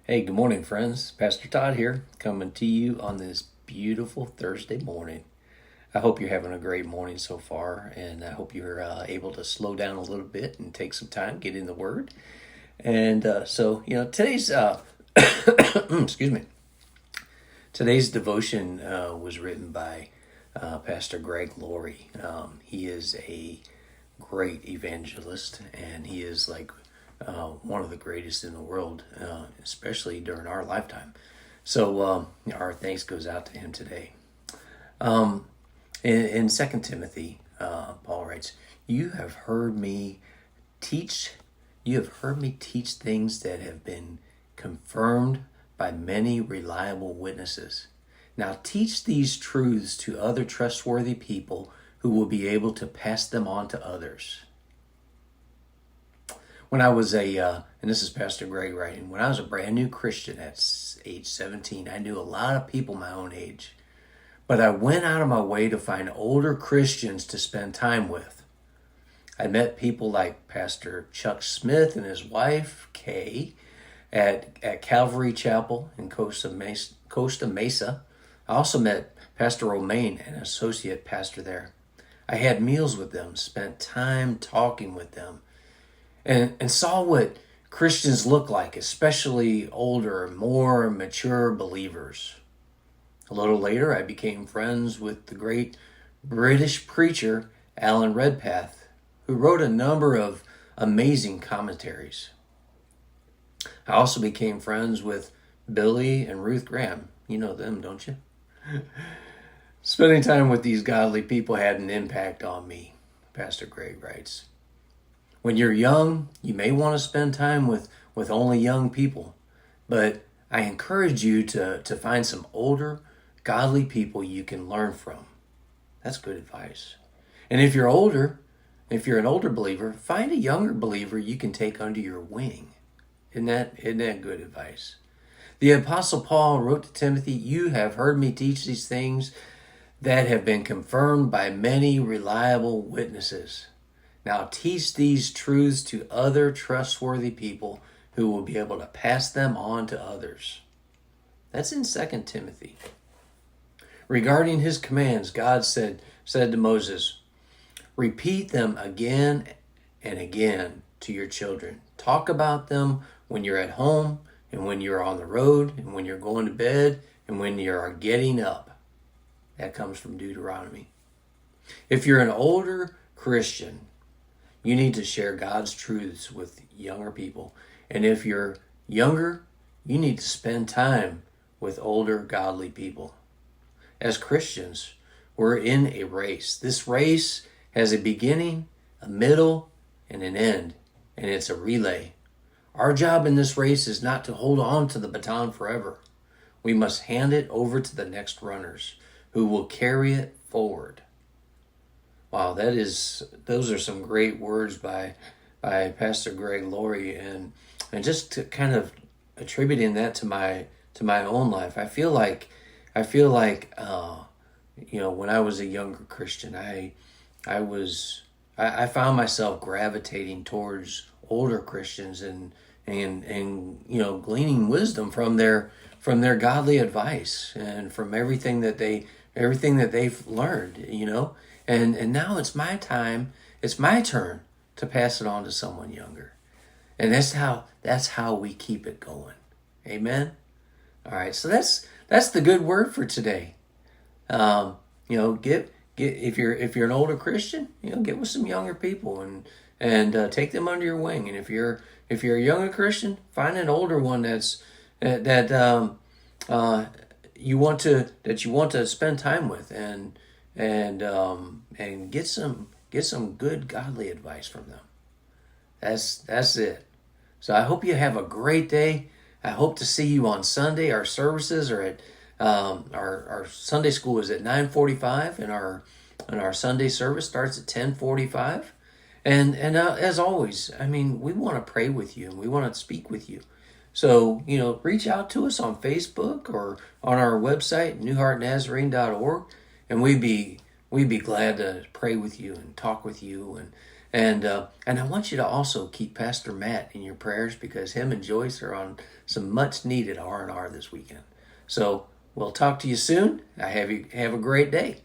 Hey, good morning, friends. Pastor Todd here, coming to you on this beautiful Thursday morning. I hope you're having a great morning so far, and I hope you're able to slow down a little bit and take some time, get in the Word. And today's, excuse me, today's devotion was written by Pastor Greg Laurie. He is a great evangelist, and he is like one of the greatest in the world, especially during our lifetime. So our thanks goes out to him today. In 2 Timothy, Paul writes, "You have heard me teach. You have heard me teach things that have been confirmed by many reliable witnesses. Now teach these truths to other trustworthy people who will be able to pass them on to others." When I was and this is Pastor Greg writing, when I was a brand new Christian at age 17, I knew a lot of people my own age. But I went out of my way to find older Christians to spend time with. I met people like Pastor Chuck Smith and his wife, Kay, at Calvary Chapel in Costa Mesa. I also met Pastor Romaine, an associate pastor there. I had meals with them, spent time talking with them, and saw what Christians look like, especially older, more mature believers. A little later, I became friends with the great British preacher Alan Redpath, who wrote a number of amazing commentaries. I also became friends with Billy and Ruth Graham. You know them, don't you? Spending time with these godly people had an impact on me, Pastor Greg writes. When you're young, you may want to spend time with only young people, but I encourage you to find some older, godly people you can learn from. That's good advice. And if you're an older believer, find a younger believer you can take under your wing. Isn't that good advice? The Apostle Paul wrote to Timothy, "You have heard me teach these things that have been confirmed by many reliable witnesses. Now teach these truths to other trustworthy people who will be able to pass them on to others." That's in 2 Timothy. Regarding his commands, God said to Moses, "Repeat them again and again to your children. Talk about them when you're at home and when you're on the road and when you're going to bed and when you're getting up." That comes from Deuteronomy. If you're an older Christian, you need to share God's truths with younger people. And if you're younger, you need to spend time with older, godly people. As Christians, we're in a race. This race has a beginning, a middle, and an end, and it's a relay. Our job in this race is not to hold on to the baton forever. We must hand it over to the next runners who will carry it forward. Wow, those are some great words by Pastor Greg Laurie, and just to kind of attributing that to my own life. I feel like when I was a younger Christian, I found myself gravitating towards older Christians and gleaning wisdom from their godly advice and from everything that they've learned, and now it's my turn to pass it on to someone younger. And that's how we keep it going. Amen. All right, so that's the good word for today. Get if you're an older Christian, get with some younger people and take them under your wing. And if you're a younger Christian, find an older one that you want to spend time with and get some good godly advice from them. That's it. So I hope you have a great day. I hope to see you on Sunday. Our services are at our Sunday school is at 9:45, and our Sunday service starts at 10:45. And as always, we want to pray with you and we want to speak with you. So reach out to us on Facebook or on our website newheartnazarene.org, and we'd be glad to pray with you and talk with you And I want you to also keep Pastor Matt in your prayers, because him and Joyce are on some much needed R&R this weekend. So we'll talk to you soon. Have a great day.